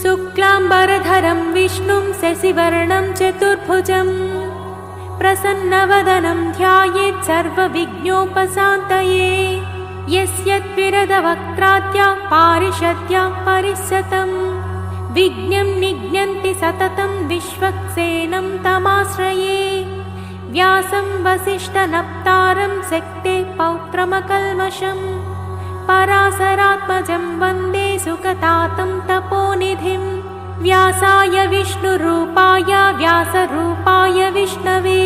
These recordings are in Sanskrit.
शुक्लाम्बरधरं विष्णुं शशिवर्णं चतुर्भुजं प्रसन्नवदनं ध्यायेत् सर्वविघ्नोपशान्तये। यस्य त्विरदवक्त्राद्या पारिषद्या परिषतं विघ्नं निघ्नन्ति सततं विश्वक्सेनं तमाश्रये। व्यासं वसिष्ठनप्तारं शक्ते पौत्रमकल्मषं पराशरात्मजं वन्दे सुखतातं तपोनिधिं। व्यासाय विष्णुरूपाय व्यासरूपाय विष्णवे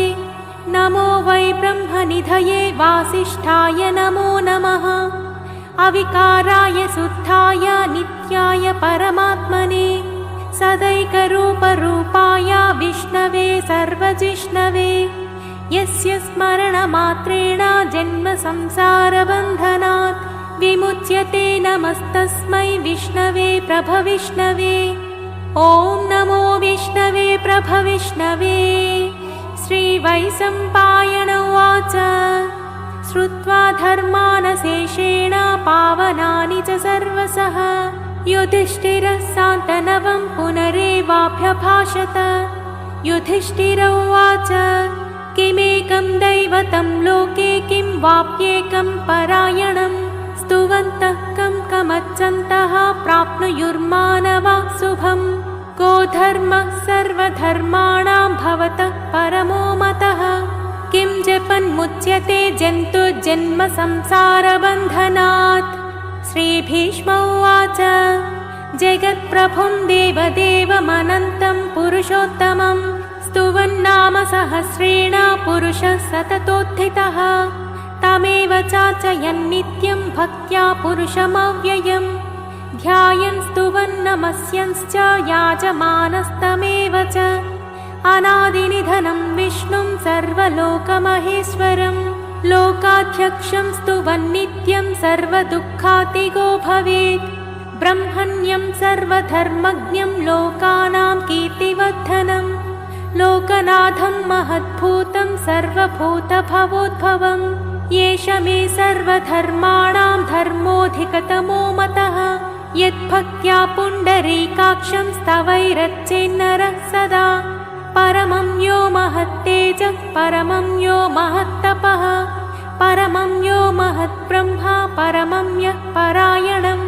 नमो वै ब्रह्मनिधये वासिष्ठाय नमो नमः। अविकाराय शुद्धाय नित्याय परमात्मने सदैकरूपरूपाय विष्णवे सर्वजिष्णवे। यस्य स्मरणमात्रेण जन्मसंसारबन्धनात् विमुच्यते नमस्तस्मै विष्णवे प्रभविष्णवे। ॐ नमो विष्णवे प्रभविष्णवे। श्रीवैशम्पायन उवाच श्रुत्वा धर्मानशेषेण पावनानि च सर्वशः युधिष्ठिरः शान्तनवं पुनरेवाभ्यभाषत। युधिष्ठिर उवाच किमेकं दैवतं लोके किं वाप्येकं परायणं स्तुवन्तः कं कमच्चन्तः प्राप्नुयुर्मानवाः शुभम्। को धर्मः सर्वधर्माणां भवतः परमो मतः किं जपन्मुच्यते जन्तुर्जन्म संसारबन्धनात्। श्रीभीष्म उवाच जगत्प्रभुं देवदेवमनन्तं पुरुषोत्तमं स्तुवन्नाम सहस्रेण पुरुषः सततोत्थितः। तमेव चार्चयन् नित्यं भक्त्या पुरुषमव्ययम् ध्यायन् स्तुवन् नमस्यंश्च याजमानस्तमेव च। अनादिनिधनं विष्णुं सर्वलोकमहेश्वरं लोकाध्यक्षं स्तुवन् नित्यं सर्वदुःखातिगो भवेत्। ब्रह्मण्यं सर्वधर्मज्ञं लोकानां कीर्तिवर्धनं लोकनाथं महद्भूतं सर्वभूतभवोद्भवम्। एष मे सर्वधर्माणां धर्मोऽधिकतमो मतः यद्भक्त्या पुण्डरीकाक्षं स्तवैरर्चेन्नरः सदा। परमं यो महत्तेजः परमं यो महत्तपः परमं यो महद्ब्रह्मा परमं यः परायणं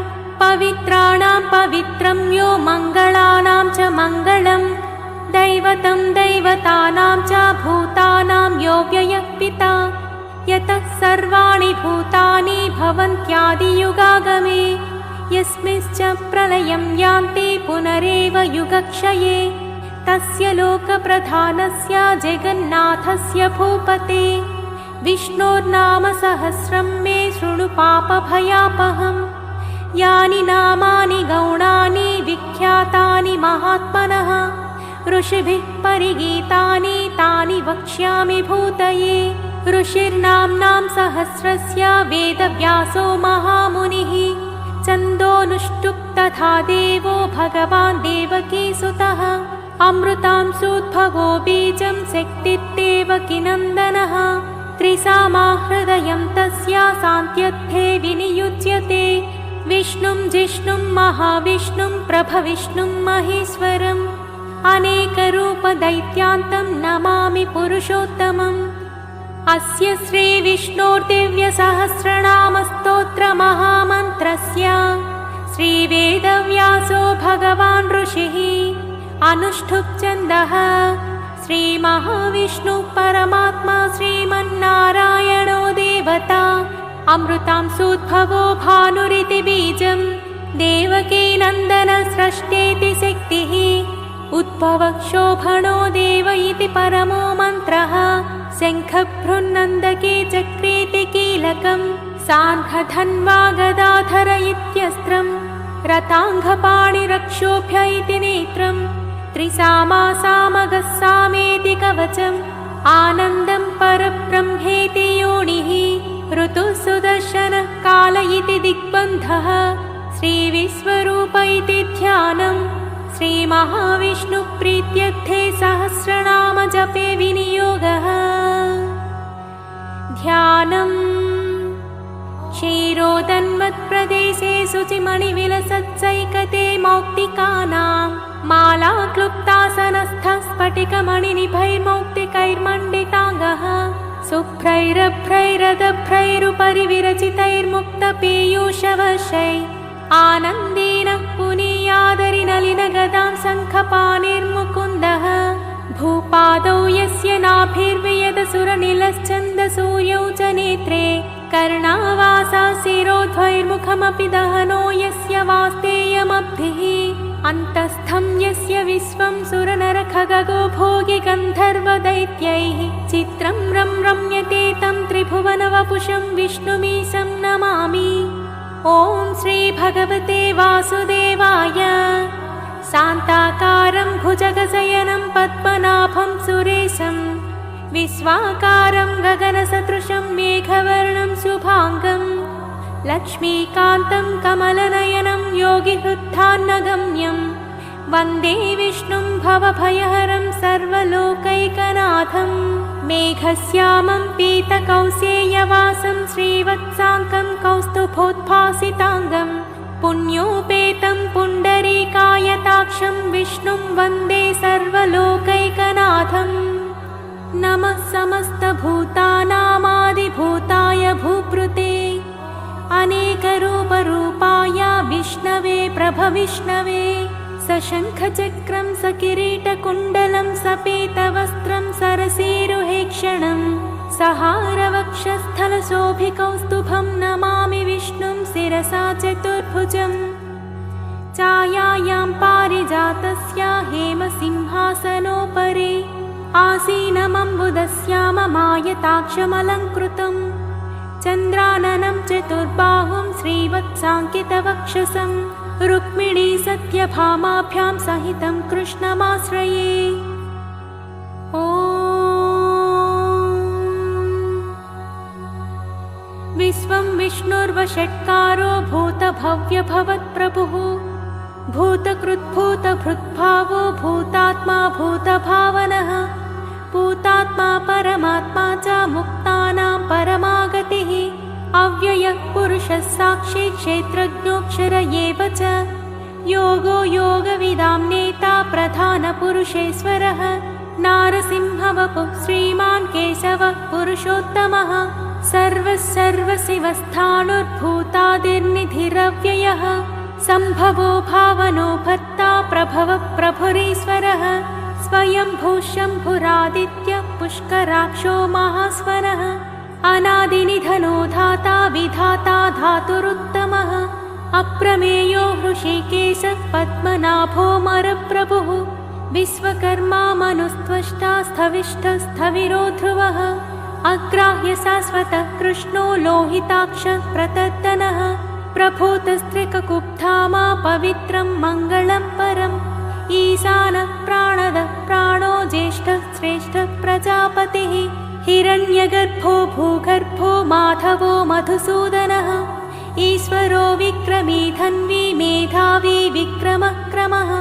पवित्राणां पवित्रं यो मङ्गलानां च मङ्गलं दैवतं दैवतानां च भूतानां यो व्ययः पिता। यतः सर्वाणि भूतानि भवन्त्यादियुगागमे यस्मिंश्च प्रलयं यान्ति पुनरेव युगक्षये तस्य लोकप्रधानस्य जगन्नाथस्य भूपते विष्णोर्नाम सहस्रं मे शृणु पापभयापहम्। यानि नामानि गौणानि विख्यातानि महात्मनः ऋषिभिः परिगीतानि तानि वक्ष्यामि भूतये। ऋषिर्नाम्नां सहस्रस्य वेदव्यासो महामुनिः छन्दोनुष्टुप् तथा देवो भगवान् देवकीसुतः अमृतांशोद्भवो बीजं शक्तिर्देवकीनन्दनः त्रिसामाहृदयं तस्य शान्त्यर्थे विनियुज्यते। विष्णुं जिष्णुं महाविष्णुं प्रभविष्णुं महेश्वरम् अनेकरूपदैत्यान्तं नमामि पुरुषोत्तमम्। अस्य श्रीविष्णोर्दिव्यसहस्रनामस्तोत्रमहामन्त्रस्य श्रीवेदव्यासो भगवान् ऋषिः अनुष्ठुप् छन्दः श्रीमहाविष्णुः परमात्मा श्रीमन्नारायणो देवता अमृतांशोद्भवो भानुरिति बीजं देवकीनन्दन स्रष्टेति शक्तिः उद्भवः शोभनो देव इति परमो मन्त्रः शङ्खभ्रुन्नन्दके चक्रेति कीलकं साङ्खधन्वा गदाधर इत्यस्त्रं रताङ्गपाणिरक्षोभ्य इति नेत्रं त्रिसामा सामगः सामेति कवचम् आनन्दं परब्रह्मेति योनिः ऋतुः सुदर्शनः काल इति दिग्बन्धः श्रीविश्वरूप इति ध्यानम्। श्रीमहाविष्णुप्रीत्यर्थे सहस्रनाम जपे विनियोगः। ध्यानम् क्षीरोदन्मत्प्रदेशे देशे शुचिमणिविलसत्सैकते मौक्तिकानां माला क्लुप्तासनस्थः स्फटिकमणिनिभैर्मौक्तिकैर्मण्डिताङ्गः शुभ्रैरभ्रैरदभ्रैरुपरि विरचितैर्मुक्तपीयूषवशै आनन्देन पुनीयादरिनलिनगदां शङ्खपाणिर्मुकुन्दः भूपादौ यस्य नाभिर्वियदसुरनिलश्चन्दसूर्यौ च नेत्रे कर्णावासा शिरोध्वैर्मुखमपि दहनो यस्य वास्तेयमब्धिः अन्तस्थं यस्य विश्वं सुरनरखगगो भोगि गन्धर्वदैत्यैः चित्रं रम्यते तं त्रिभुवनवपुषं विष्णुमीशं नमामि। ॐ श्रीभगवते वासुदेवाय। शान्ताकारं भुजगशयनं पद्मनाभं सुरेशं विश्वाकारं गगनसदृशं मेघवर्णं शुभाङ्गं लक्ष्मीकान्तं कमलनयनं योगिहृत्थान्नगम्यं वन्दे विष्णुं भवभयहरं सर्वलोकैकनाथं मेघश्यामं पीतकौसेयवासं श्रीवत्साङ्कं कौस्तुभोद्भासिताङ्गं पुण्योपेतं पुण्डरीकायताक्षं विष्णुं वन्दे सर्वलोकैकनाथम्। नमः समस्तभूतानामादिभूताय भूभृते अनेकरूपरूपाय विष्णवे प्रभविष्णवे सशङ्खचक्रं सकिरीटकुण्डलं सपीतवस्त्रं सरसीरुहेक्षणं सहारवक्षस्थलशोभिकौस्तुभं नमामि विष्णुं शिरसा चतुर्भुजम्। छायायां पारिजातस्य हेमसिंहासनोपरि आसीनमम्बुदस्याममायताक्षमलङ्कृतं चन्द्राननं चतुर्बाहुं श्रीवत्साङ्कितवक्षसं रुक्मिणी सत्यभामाभ्यां सहितं कृष्णमाश्रये। ॐ विश्वं विष्णुर्वषट्कारो भूतभव्यभवत्प्रभुः भूतकृद्भूतभृद्भावो भूतात्मा भूतभावनः भूतात्मा परमात्मा च मुक्तानां परमागतिः अव्ययः पुरुषः साक्षी क्षेत्रज्ञोऽक्षर एव च योगो योगविदां नेता प्रधानपुरुषेश्वरः नारसिंहवपुः श्रीमान् केशवः पुरुषोत्तमः सर्वशिवस्थाणुर्भूतादिर्निधिरव्ययः सम्भवो भावनो भर्ता प्रभवः प्रभुरीश्वरः स्वयंभू शम्भुरादित्यः पुष्कराक्षो महास्वरः अनादिनिधनो धाता विधाता धातुरुत्तमः अप्रमेयो हृषीकेशः पद्मनाभो मरप्रभुः विश्वकर्मा मनुस्त्वष्टा स्थविष्ठस्थविरो ध्रुवः अग्राह्य शाश्वतः कृष्णो लोहिताक्षः प्रतर्दनः प्रभूतस्त्रिककुब्धामा पवित्रं मङ्गलं परम् ईशानः प्राणदः प्राणो ज्येष्ठः श्रेष्ठः प्रजापतिः हिरण्यगर्भो भूगर्भो माधवो मधुसूदनः ईश्वरो विक्रमी धन्वी मेधावी विक्रमः क्रमः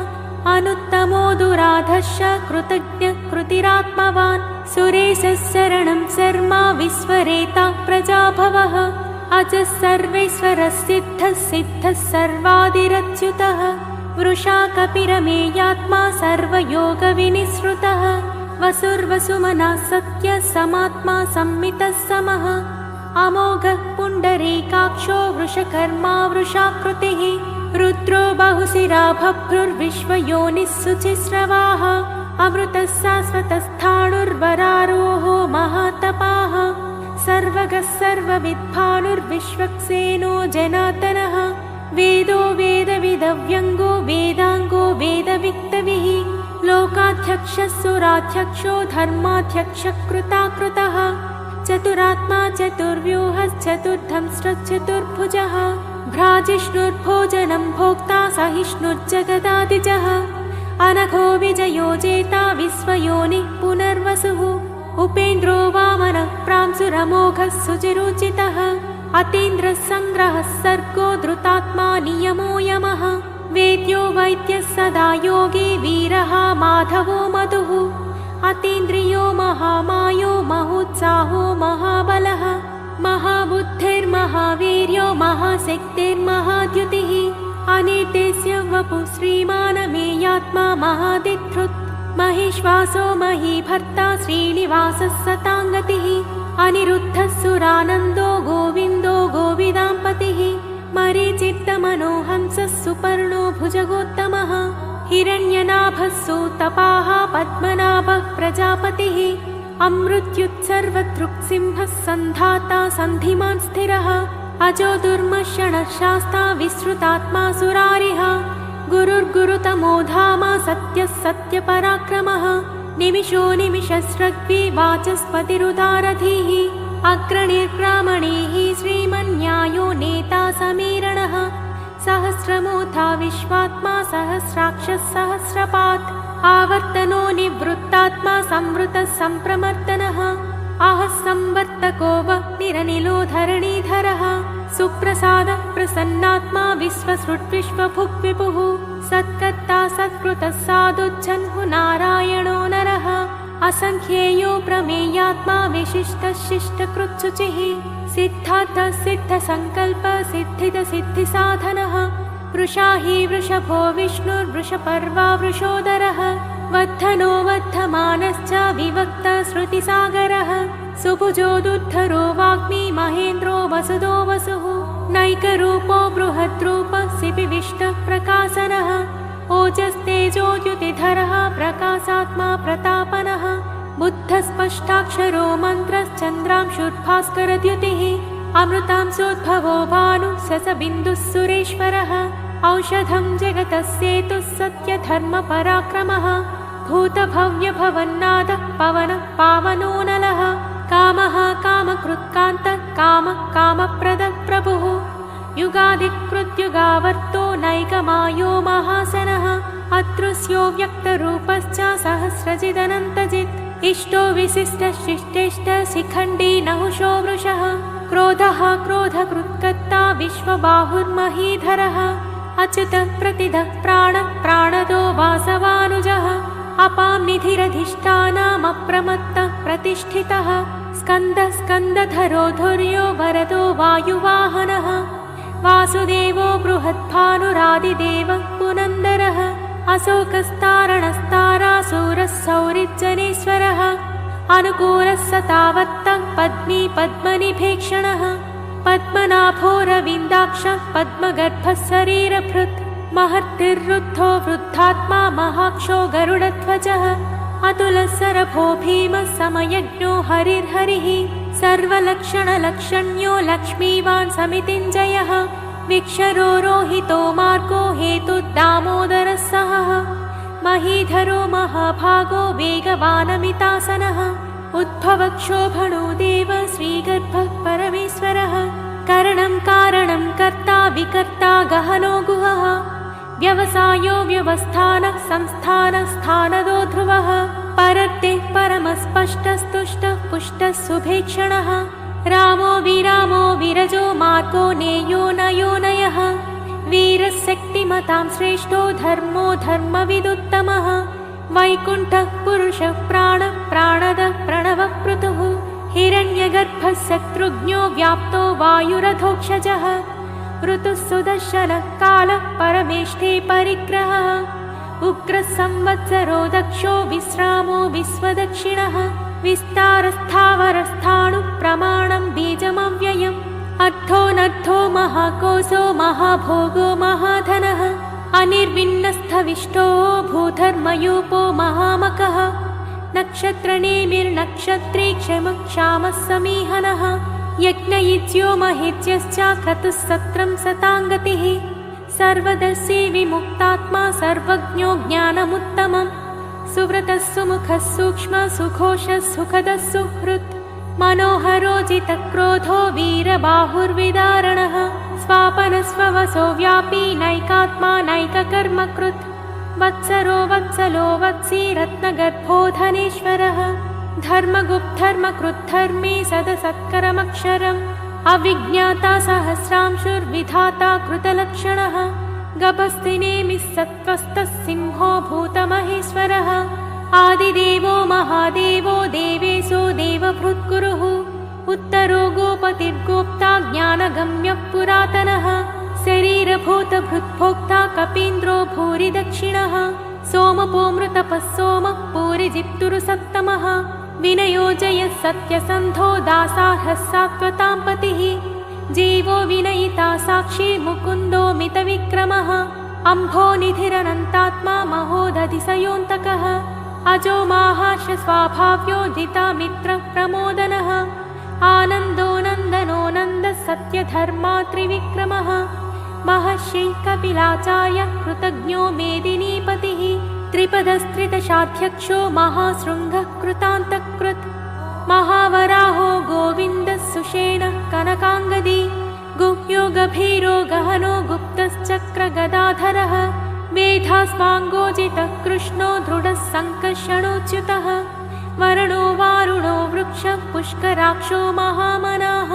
अनुत्तमो दुराधश्च कृतज्ञः कृतिरात्मवान् सुरेशः शरणं शर्मा विश्वरेता प्रजाभवः अजः सर्वेश्वरः सिद्धः सिद्धः सर्वादिरच्युतः वृषा कपिरमेयात्मा सर्वयोगविनिसृतः वसुर्वसुमनः सत्यः समात्मा संमितः समः अमोघः पुण्डरीकाक्षो वृषकर्मा वृषाकृतिः रुद्रो बहुशिरा बभ्रुर्विश्वयोनिः शुचिस्रवाः अमृतः शाश्वतस्थाणुर्वरारोहो महातपाः सर्वगः सर्वविद्भानुर्विश्वक्सेनो जनार्दनः वेदो वेदविदव्यङ्गो वेदाङ्गो वेदविक्तविः लोकाध्यक्षः सुराध्यक्षो धर्माध्यक्षः कृताकृतः चतुरात्मा चतुर्व्यूहश्चतुर्धंष्ट्रचतुर्भुजः भ्राजिष्णुर्भोजनं भोक्ता सहिष्णुर्जगदादिजः अनघो विजयो जेता विश्वयोनिः पुनर्वसुः उपेन्द्रो वामनः प्रांशुरमोघः सुचिरुचितः अतीन्द्रः सङ्ग्रहः सर्गो धृतात्मा नियमो यमः वेद्यो वैद्यः सदा योगी वीरः माधवो मधुः अतीन्द्रियो महामायो महोत्साहो महाबलः महाबुद्धिर्महावीर्यो महाशक्तिर्महाद्युतिः अनिर्देश्य वपुः श्रीमानमेयात्मा महादिधृत् महेश्वासो महीभर्ता श्रीनिवासः सताङ्गतिः अनिरुद्धः सुरानन्दो गोविन्दो गोविदाम्पतिः मरीचित्तमनोहंसः सुपर्णो भुजगोत्तमः हिरण्यनाभः सूतपाः पद्मनाभः प्रजापतिः अमृत्युत्सर्वदृक्सिंहः सन्धाता सन्धिमान् स्थिरः अजो दुर्मशणः शास्ता विश्रुतात्मा सुरारिः गुरुर्गुरुतमो धाम सत्यः सत्यपराक्रमः निमिषो निमिषस्रग्वी वाचस्पतिरुदारधीः अग्रणिर्ग्रामणीः श्रीमन्न्यायो नेता समीरणः सहस्रमूर्धा विश्वात्मा सहस्राक्षः सहस्रपात् आवर्तनो निवृत्तात्मा संवृतः सम्प्रमर्दनः आहः संवर्तको वह्निरनिलो धरणीधरः सुप्रसादः प्रसन्नात्मा विश्वसृड्विश्वभुग्विपुः सत्कर्ता सत्कृतः साधुज्जह्नु नारायणो नरः असङ्ख्येयो प्रमेयात्मा विशिष्टः शिष्टकृच्छुचिः सिद्धार्थः सिद्धसङ्कल्पः सिद्धिदसिद्धिसाधनः वृषाही वृषभो विष्णुर्वृषपर्वा वृषोदरः वर्धनो वर्धमानश्च विवक्तः श्रुतिसागरः सुभुजोदुद्धरो वाग्मी महेन्द्रो वसुदो वसुः नैकरूपो बृहद्रूपः सिपिविष्टः प्रकाशनः ओजस्तेजोद्युतिधरः प्रकाशात्मा प्रतापनः बुद्धस्पष्टाक्षरो मन्त्रश्चन्द्रांशुर्भास्करद्युतिः अमृतांशोद्भवो भानुः ससबिन्दुः सुरेश्वरः औषधं जगतः सेतुः सत्यधर्मपराक्रमः भूतभव्यभवन्नादः पवनः पावनो नलः कामः कामकृत्कान्तः कामः कामप्रदः प्रभुः युगादिकृत्युगावर्तो नैकमायो महासनः अदृश्यो व्यक्तरूपश्च सहस्रजिदनन्तजित् इष्टो विशिष्टः शिष्टेष्टः शिखण्डी नहुषो वृषः क्रोधः क्रोधकृत्कर्ता विश्वबाहुर्महीधरः अच्युतः प्रतिदः प्राणः प्राणदो वासवानुजः अपां निधिरधिष्ठानमप्रमत्तः प्रतिष्ठितः स्कन्दः स्कन्दधरो धुर्यो वरदो वायुवाहनः वासुदेवो बृहद्भानुरादिदेवः पुनन्दरः अशोकस्तारणस्तारासूरः सौरिज्जनेश्वरः अनुकूलः सतावत्तः पद्मी पद्मनिभेक्षणः पद्मनाभोरविन्दाक्षः पद्मगर्भः शरीरभृत् महर्तिर्वृद्धो वृद्धात्मा महाक्षो गरुडध्वजः अतुलः सरभो भीमः समयज्ञो हरिर्हरिः सर्वलक्षणलक्षण्यो लक्ष्मीवान् समितिञ्जयः विक्षरो रोहितो मार्गो हेतुर्दामोदरः सहः महीधरो महाभागो वेगवानमितासनः उद्भवक्षोभणो देव श्रीगर्भः परमेश्वरः करणं कारणं कर्ता विकर्ता गहनो गुहः व्यवसायो व्यवस्थानः संस्थानः स्थानदो ध्रुवः परर्तिः परमस्पष्टस्तुष्टः पुष्टः सुभेक्षणः रामो विरामो विरजो मार्गो नेयो नयो नयः वीरः शक्तिमतां श्रेष्ठो धर्मो धर्मविदुत्तमः वैकुण्ठः पुरुषः प्राणः प्राणदः प्रणवः पृथुः हिरण्यगर्भः शत्रुघ्नो व्याप्तो वायुरधोक्षजः ऋतुः सुदर्शनः कालः परमेष्ठे परिग्रहः उग्रः संवत्सरो दक्षो विश्रामो विश्वदक्षिणः विस्तारस्थावरस्थाणुः प्रमाणं बीजमव्ययम् अर्थोऽनर्थो महाकोशो महाभोगो महाधनः अनिर्विन्नस्थविष्टो भूधर्मयूपो महामकः नक्षत्रनेमिर्नक्षत्रे क्षमः क्षामः समीहनः यज्ञयुज्यो महेज्यश्च क्रतुः सत्रं सताङ्गतिः सर्वदर्शी विमुक्तात्मा सर्वज्ञो ज्ञानमुत्तमम् सुव्रतः सुमुखः सूक्ष्मः सुघोषः सुखदः सुहृत् मनोहरो जितक्रोधो वीरबाहुर्विदारणः स्वापनस्ववसो व्यापी नैकात्मा नैककर्मकृत् वत्सरो वत्सलो वत्सी रत्नगर्भो धनेश्वरः धर्मगुप्धर्मकृद्धर्मे सदसत्करमक्षरम् अविज्ञाता सहस्रांशुर्विधाता कृतलक्षणः गभस्तिनेमिः सत्त्वस्तः सिंहो भूतमहेश्वरः आदिदेवो महादेवो देवेशो देवभृद्गुरुः उत्तरो गोपतिर्गोप्ता ज्ञानगम्यः पुरातनः शरीरभूतभृद्भोक्ता कपीन्द्रो भूरि दक्षिणः सोमपोमृतपः सोमः पूरिजित्तुरुसत्तमः विनयोजयः सत्यसन्धो दासार्हः सात्वतां पतिः जीवो विनयिता साक्षी मुकुन्दो मितविक्रमः अम्भोनिधिरनन्तात्मा महोदधिसयोऽन्तकः अजो माहार्ष स्वाभाव्योदिता मित्रप्रमोदनः आनन्दो नन्दनो नन्दः सत्यधर्मा त्रिविक्रमः महर्षि कपिलाचार्य कृतज्ञो मेदिनीपतिः त्रिपदस्त्रिदशाध्यक्षो महाशृङ्गः कृतान्तकृत् महावराहो गोविन्दः सुषेणः कनकाङ्गदी गुह्यो गभीरो गहनो गुप्तश्चक्रगदाधरः मेधास्वाङ्गोजितः कृष्णो दृढः सङ्कर्षणोच्युतः वरुणो वारुणो वृक्षः पुष्कराक्षो महामनाः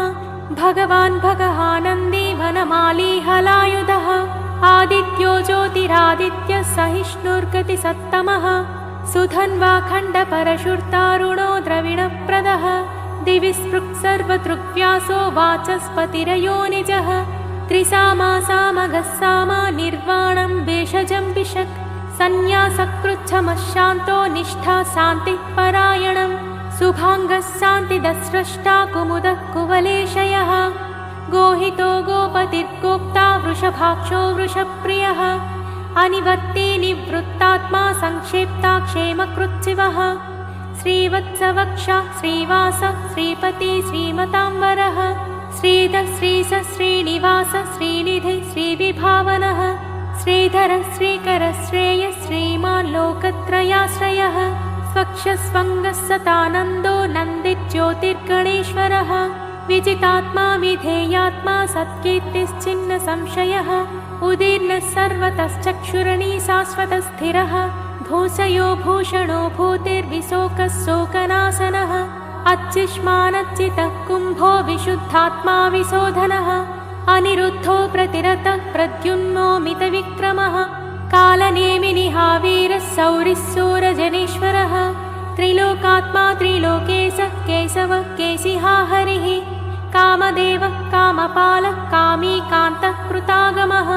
भगवान् भगहानन्दी वनमाली हलायुधः आदित्यो ज्योतिरादित्यः सहिष्णुर्गतिसत्तमः सुधन्वा खण्डपरशुर्तारुणो द्रविणप्रदः दिवि स्पृक् सर्वदृग्व्यासो वाचस्पतिरयो निजः त्रिसामा सामगः सामा निर्वाणं भेषजं विशक् सन्न्यासकृच्छमशान्तो निष्ठा शान्तिः परायणम् शुभाङ्गः शान्तिदस्रष्टा कुमुदः कुवलेशयः गोहितो गोपतिर्गोप्ता वृषभाक्षो वृषप्रियः अनिवर्ती निवृत्तात्मा संक्षेप्ता क्षेमकृच्छिवः श्रीवत्सवक्षा श्रीवासः श्रीपति श्रीमताम्बरः श्रीधः श्रीश श्रीनिवास श्रीनिधि श्रीविभावनः श्रीधरः श्रीकरः श्रेयः श्रीमान् लोकत्रयाश्रयः स्वक्षस्वङ्गः सतानन्दो नन्दिज्योतिर्गणेश्वरः विजितात्मा विधेयात्मा सत्कीर्तिश्चिन्न संशयः उदीर्णः सर्वतश्चक्षुरणी शाश्वतस्थिरः भूषयो भूषणो भूतिर्विशोकः शोकनाशनः अच्छिष्मानच्चितः कुम्भो विशुद्धात्मा विशोधनः अनिरुद्धो प्रतिरतः प्रद्युम्नो मितविक्रमः कालनेमिनिहावीरः सौरिः सूरजनेश्वरः त्रिलोकात्मा त्रिलोकेशः केशवः केशिहा हरिः कामदेवः कामपालः कामीकान्तः कृतागमः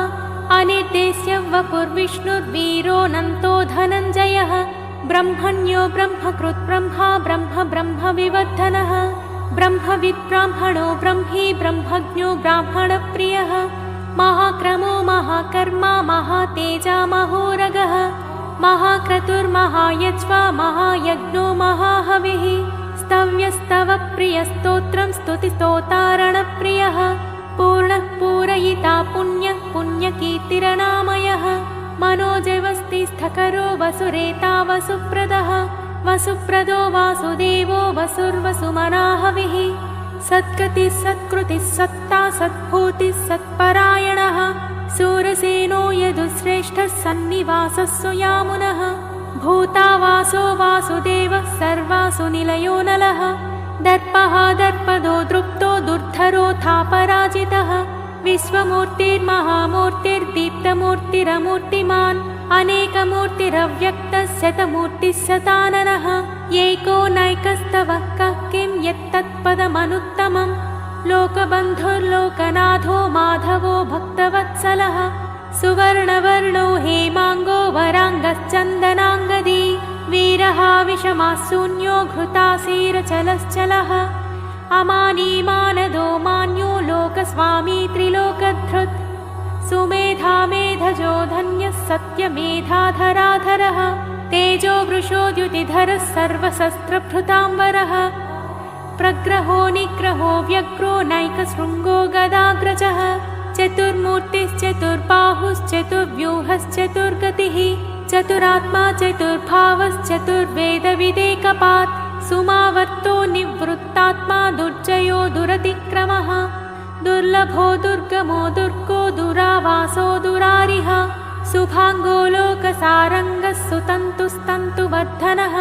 अनिर्देश्य वपुर्विष्णुर्वीरोऽनन्तो धनञ्जयः ब्रह्मण्यो ब्रह्मकृत् ब्रह्मा ब्रह्म ब्रह्मविवर्धनः ब्रह्मविद् ब्राह्मणो ब्रह्मी ब्रह्मज्ञो ब्राह्मणप्रियः महाक्रमो महाकर्मा महातेजा महोरगः महाक्रतुर्महायज्वा महायज्ञो महाहविः स्तव्यस्तवप्रियस्तोत्रं स्तुतिस्तोतारणप्रियः पूर्णः पूरयिता पुण्यः पुण्यकीर्तिरनामयः मनोजवस्तिस्थकरो वसुरेता वसुप्रदः वसुप्रदो वासुदेवो वसुर्वसुमनाहविः सद्गतिः सत्कृतिः सत्ता सद्भूतिः सत्परायणः सूरसेनो यदुश्रेष्ठः सन्निवासः सुयामुनः भूतावासो वासुदेवः सर्वासु निलयो नलः दर्पः दर्पदो दृप्तो दुर्धरोऽथा पराजितः विश्वमूर्तिर्महामूर्तिर्दीप्तमूर्तिरमूर्तिमान् अनेकमूर्तिरव्यक्तः शतमूर्तिः शताननः येको नैकस्तवः कः किं यत्तत्पदमनुत्तमम् लोकबन्धुर्लोकनाथो माधवो भक्तवत्सलः सुवर्णवर्णो हेमाङ्गो वराङ्गश्चन्दनाङ्गदी वीरः विषमाशून्यो घृतासीरचलश्चलः अमानीमानदो मान्यो लोकस्वामी त्रिलोकधृत् सुमेधा मेधजो धन्यः सत्यमेधाधराधरः तेजो वृषो द्युतिधरः सर्वशस्त्रभृताम्बरः प्रग्रहो निग्रहो व्यग्रो नैकशृङ्गो गदाग्रजः चतुर्मूर्तिश्चतुर्बाहुश्चतुर्व्यूहश्चतुर्गतिः चतुरात्मा चतुर्भावश्चतुर्वेदविदेकपात् सुमावर्तो निवृत्तात्मा दुर्जयो दुरतिक्रमः दुर्लभो दुर्गमो दुर्गो दुरावासो दुरारिः शुभाङ्गो लोकसारङ्गः सुतन्तुस्तन्तुवर्धनः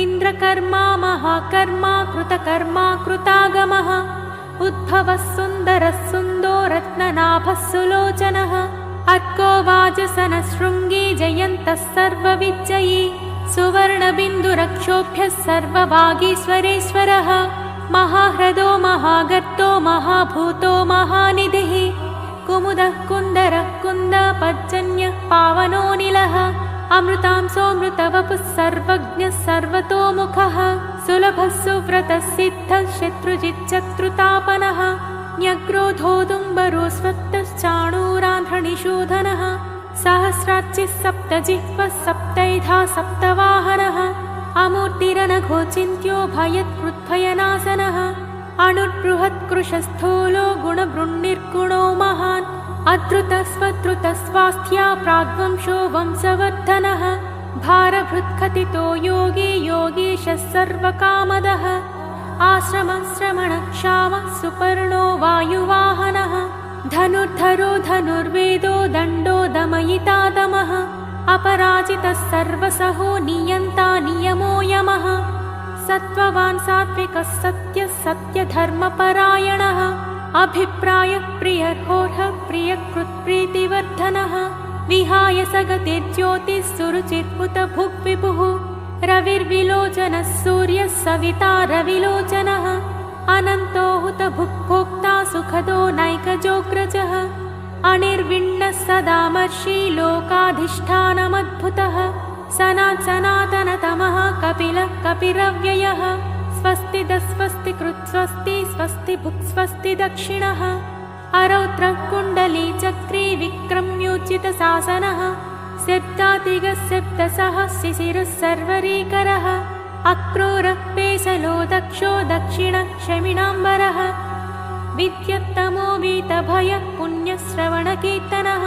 इन्द्रकर्मा महाकर्मा कृतकर्मा कृतागमः उद्भवः सुन्दरः सुन्दो रत्ननाभः सुलोचनः अर्को वाजसनशृङ्गी जयन्तः सर्वविजयी सुवर्णबिन्दुरक्षोभ्यः सर्ववागीश्वरेश्वरः महाह्रदो महागर्तो महाभूतो महानिधिः कुमुदः कुन्दरः कुन्दपज्जन्यः पावनोऽनिलः अमृतांसोऽमृतवपुः सर्वज्ञः सर्वतोमुखः सुलभः सुव्रतः सिद्धः शत्रुजिच्चत्रुतापनः न्यग्रोधोदुम्बरो स्वत्तश्चाणूरान्ध्रनिषूदनः सहस्राच्चिः सप्तजिह्वः सप्तैधा सप्तवाहनः अमूर्तिरनघोचिन्त्यो भयत्कृद्भयनाशनः अणुर्बृहत्कृशस्थूलो गुणवृन्निर्गुणो महान् अधृतस्वधृतस्वास्थ्या प्राग्वंशो वंशवर्धनः भारभृत्कथितो योगी योगीशः सर्वकामदः आश्रमश्रमणक्षामः सुपर्णो वायुवाहनः धनुर्धरो धनुर्वेदो दण्डो दमयिता दमः अपराजितः सर्वसहो नियन्ता नियमो यमः सत्त्ववान् सात्विकः सत्यः सत्यधर्मपरायणः अभिप्रायः प्रियर्होर्हः प्रियकृत्प्रीतिवर्धनः विहाय सगतिर्ज्योतिः सुरुचिर्भुतभुग्विभुः रविर्विलोचनः सूर्यः सविता रविलोचनः अनन्तो हुतभुग्भोक्ता सुखदो नैकजोग्रजः अनिर्विण्णः सदामर्षि लोकाधिष्ठानमद्भुतः सनातनतमः कपिलः कपिरव्ययः स्वस्ति दस्वस्ति कृत्स्वस्ति स्वस्ति भुक्स्वस्ति दक्षिणः अरौद्रः कुण्डली चक्री विक्रम्योचितशासनः सिद्धातिगस्सिद्धसः शिशिरः सर्वरीकरः अक्रूरः पेशलो दक्षो दक्षिणः शमिनाम्बरः विद्युत्तमो वीतभयः पुण्यश्रवणकीर्तनः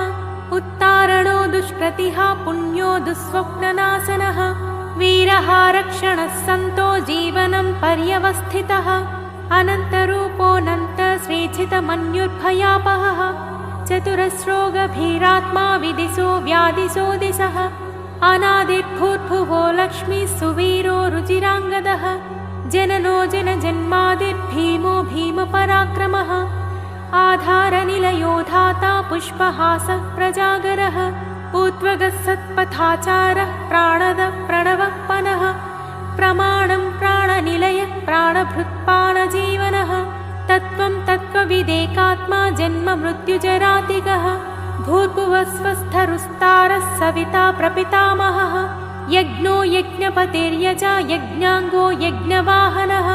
उत्तारणो दुष्कृतिः पुण्यो दुःस्वप्ननाशनः वीरः रक्षणः सन्तो जीवनं पर्यवस्थितः अनन्तरूपोऽनन्तश्रीचितमन्युर्भयापहः चतुरस्रो गभीरात्मा विदिशो व्याधिशो दिशः अनादिर्भूर्भुवो लक्ष्मीः सुवीरो रुचिराङ्गदः जननो जनजन्मादिर्भीमो भीमपराक्रमः आधारनिलयो धाता पुष्पहासः प्रजागरः ऊर्ध्वगः सत्पथाचारः प्राणदः प्रणवः पनः प्रमाणं प्राणनिलयः प्राणभृत्पाणजीवनः तत्त्वं तत्त्वविदेकात्मा जन्म मृत्युजरातिगः भूर्भुवस्वस्थरुस्तारः सविता प्रपितामहः यज्ञो यज्ञपतिर्यजा यज्ञाङ्गो यज्ञवाहनः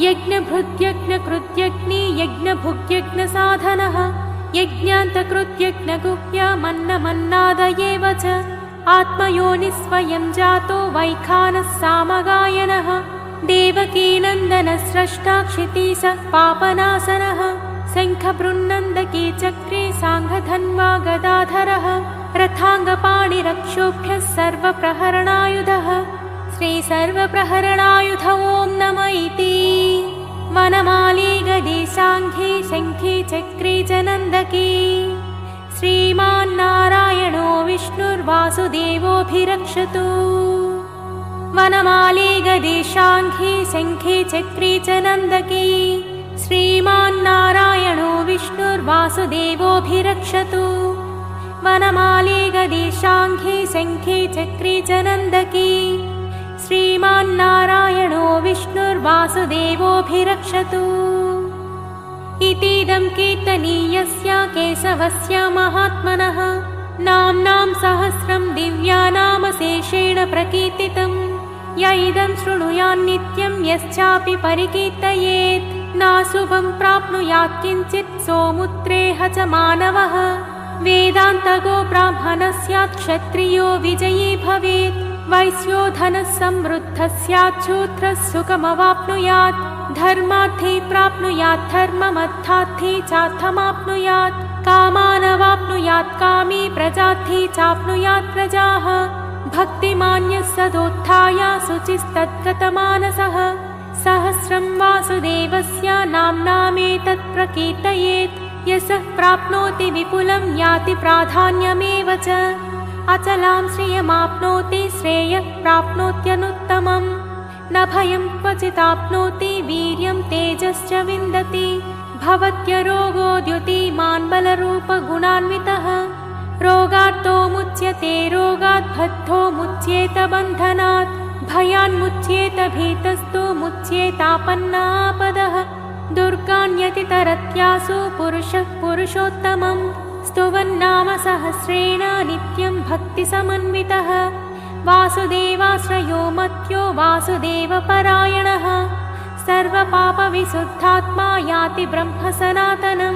यज्ञभृद्यज्ञकृत्यग्नि यज्ञभुग्यज्ञसाधनः यज्ञान्तकृत्यज्ञगुह्यमन्नमन्नादयेव च आत्मयोनिस्वयं जातो वैखानः सामगायनः देवकीनन्दनस्रष्टा क्षितीशः पापनाशनः शङ्खबृन्नन्दकी चक्रे साङ्घधन्वा गदाधरः रथाङ्गपाणिरक्षोभ्यः सर्वप्रहरणायुधः श्रीसर्वप्रहरणायुध ॐ नम इति वनमाली गदी साङ्घी शङ्खी चक्री च नन्दकी श्रीमान्नारायणो विष्णुर्वासुदेवोऽभिरक्षतु वनमाली गदी शाङ्घी शङ्खी चक्री च नन्दकी श्रीमान्नारायणो विष्णुर्वासुदेवोऽभिरक्षतु वनमाली गदी शाङ्घी शङ्खी चक्री च नन्दकी श्रीमान्नारायणो विष्णुर्वासुदेवोऽभिरक्षतु इतीदं कीर्तनीयस्य केशवस्य महात्मनः नाम्नां सहस्रं दिव्यानामशेषेण प्रकीर्तितं य इदं शृणुयान्नित्यं यश्चापि परिकीर्तयेत् नाशुभं प्राप्नुयात् किञ्चित् सोमुत्रेह च मानवः वेदान्तगो ब्राह्मणः स्यात् क्षत्रियो विजयी भवेत् वैश्यो धनः समृद्धः स्यात् शूद्रः सुखमवाप्नुयात् धर्मार्थी प्राप्नुयात् धर्ममर्थार्थी चार्थमाप्नुयात् कामानवाप्नुयात् कामी प्रजार्थी चाप्नुयात् प्रजाः भक्तिमान्यः सदोत्थाय शुचिस्तद्गतमानसः सहस्रं वासुदेवस्य नाम्नामेतत् प्रकीर्तयेत् यशः प्राप्नोति विपुलं याति प्राधान्यमेव च अचलां श्रियमाप्नोति श्रेयः प्राप्नोत्यनुत्तमम् न भयं क्वचिदाप्नोति वीर्यं तेजश्च विन्दति भवत्यरोगो द्युतिमान् बलरूपगुणान्वितः रोगार्तो मुच्यते रोगात् बद्धो मुच्येत बन्धनात् भयान्मुच्येत भीतस्तु मुच्येतापन्नापदः दुर्गान्यतितरत्यासु पुरुषः पुरुषोत्तमं स्तुवन्नाम सहस्रेण नित्यं भक्तिसमन्वितः वासुदेवाश्रयो मत्यो वासुदेवपरायणः सर्वपापविशुद्धात्मा याति ब्रह्म सनातनं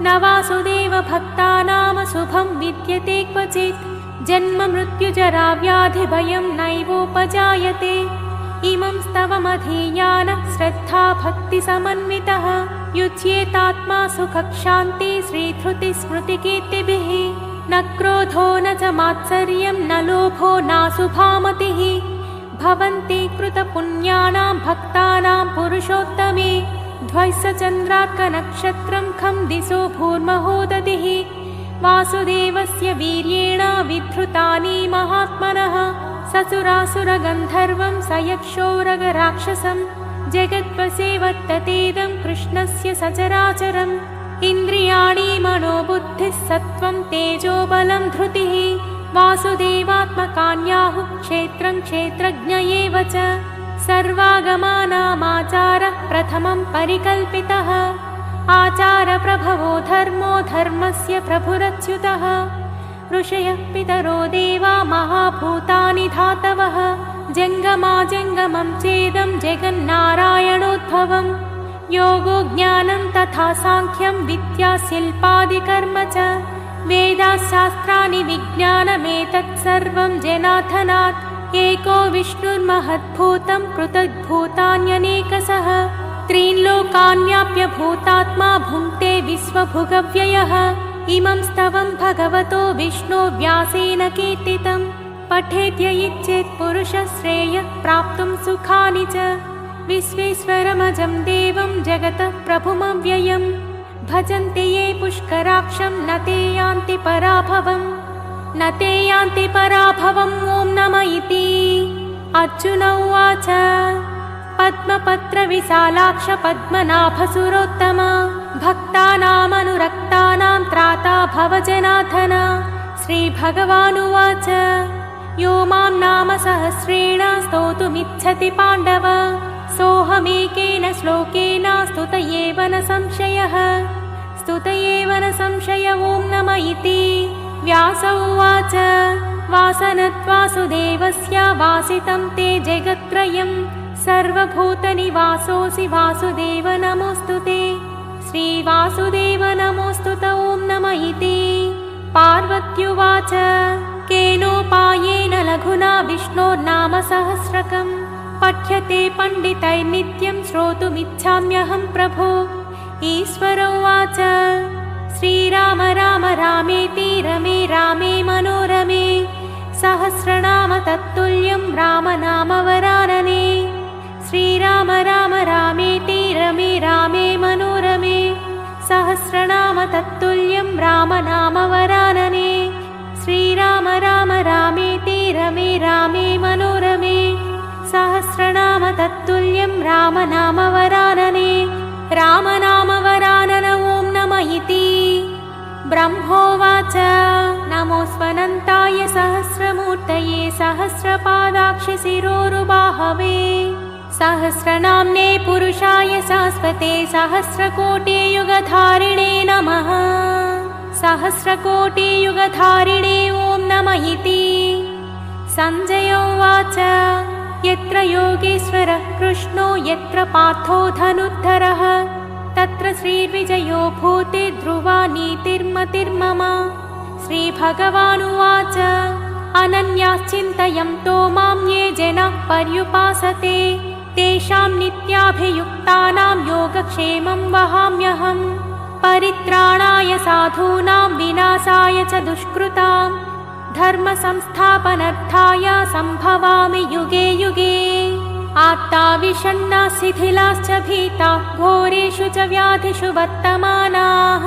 न वासुदेवभक्तानां शुभं विद्यते क्वचित् जन्म मृत्युजरा व्याधिभयं नैवोपजायते इमं स्तवमधीयानः श्रद्धा भक्तिसमन्वितः युज्येतात्मा सुखक्षान्ति श्रीधृतिस्मृतिकीर्तिभिः न क्रोधो न च मात्सर्यं न लोभो नाशुभामतिः भवन्ति कृतपुण्यानां भक्तानां पुरुषोत्तमे ध्वैसचन्द्रार्कनक्षत्रं खं दिशो भूर्महोदधिः वासुदेवस्य वीर्येण विधृतानि महात्मनः ससुरासुरगन्धर्वं सयक्षोरगराक्षसं जगद्वसे वर्ततेदं कृष्णस्य सचराचरम् इन्द्रियाणि मनोबुद्धिः सत्त्वं तेजोबलं धृतिः वासुदेवात्मकान्याहुः क्षेत्रं क्षेत्रज्ञ एव च सर्वागमानामाचारः प्रथमं परिकल्पितः आचारप्रभवो धर्मो धर्मस्य प्रभुरच्युतः ऋषयः पितरो देवा महाभूतानि धातवः जङ्गमाजङ्गमं चेदं जगन्नारायणोद्भवं योगो ज्ञानं तथा साङ्ख्यं विद्या शिल्पादिकर्म च वेदाशास्त्राणि विज्ञानमेतत् सर्वं जनार्दनात् एको विष्णुर्महद्भूतं पृथग्भूतान्यनेकशः त्रीन् लोकान्याप्य भूतात्मा भुङ्क्ते विश्वभुगव्ययः इमं स्तवं भगवतो विष्णो व्यासेन कीर्तितं पठेद्य इच्छेत् पुरुषः श्रेयः प्राप्तुं सुखानि च विश्वेश्वरमजं देवं जगतः प्रभुमव्ययं भजन्ति ये पुष्कराक्षं न ते यान्ति पराभवम् ॐ नमः इति अर्जुन उवाच पद्मपत्रविशालाक्ष पद्मनाभसुरोत्तम भक्तानामनुरक्तानां त्राता भवजनार्दन श्रीभगवानुवाच यो मां नाम सहस्रेण स्तोतुमिच्छति पाण्डव सोऽहमेकेन श्लोकेन स्तुत एव न संशयः ॐ नमः इति व्यास उवाच वासनत्वासुदेवस्य वासितं ते जगत्त्रयं सर्वभूतनिवासोऽसि वासुदेव नमोऽस्तु ते श्रीवासुदेव नमोऽस्तु ॐ नमः इति पार्वत्युवाच केनोपायेन लघुना विष्णोर्नाम सहस्रकं पठ्यते पण्डितैर्नित्यं श्रोतुमिच्छाम्यहं प्रभो ईश्वर उवाच श्रीराम राम रामेति रमे रामे मनोरमे सहस्रनाम तत्तुल्यं रामनामवरानने श्रीराम राम रामेति रमे रामे मनोरमे सहस्रनाम तत्तुल्यं रामनामवरानने श्रीराम राम रामेति रमे रामे मनोरमे सहस्रनाम तत्तुल्यं रामनामवरानने रामनामवरानन ॐ नमः इति ब्रह्मोवाच नमोऽस्त्वनन्ताय सहस्रमूर्तये सहस्रपादाक्षशिरोरुबाहवे सहस्रनाम्ने पुरुषाय शाश्वते सहस्रकोटियुगधारिणे नमः सहस्रकोटियुगधारिणे ॐ नमः इति सञ्जय उवाच यत्र योगेश्वरः कृष्णो यत्र पार्थो धनुर्धरः तत्र श्रीर्विजयो भूते ध्रुवा नीतिर्मतिर्मम श्रीभगवानुवाच अनन्याश्चिन्तयन्तो मां ये जनाः पर्युपासते तेषां नित्याभियुक्तानां योगक्षेमं वहाम्यहम् परित्राणाय साधूनां विनाशाय च दुष्कृतां धर्मसंस्थापनार्थाय सम्भवामि युगे युगे आत्ता विषण्णा शिथिलाश्च भीताः घोरेषु च व्याधिषु वर्तमानाः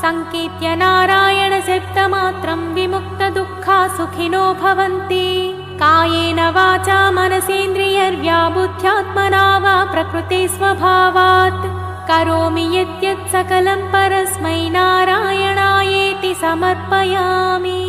संकीर्त्य नारायणशब्दमात्रं विमुक्तदुःखा सुखिनो भवन्ति कायेन वाचा मनसेन्द्रियैर्व्याबुद्ध्यात्मना वा प्रकृते स्वभावात् करोमि यद्यत् सकलं परस्मै नारायणायेति समर्पयामि।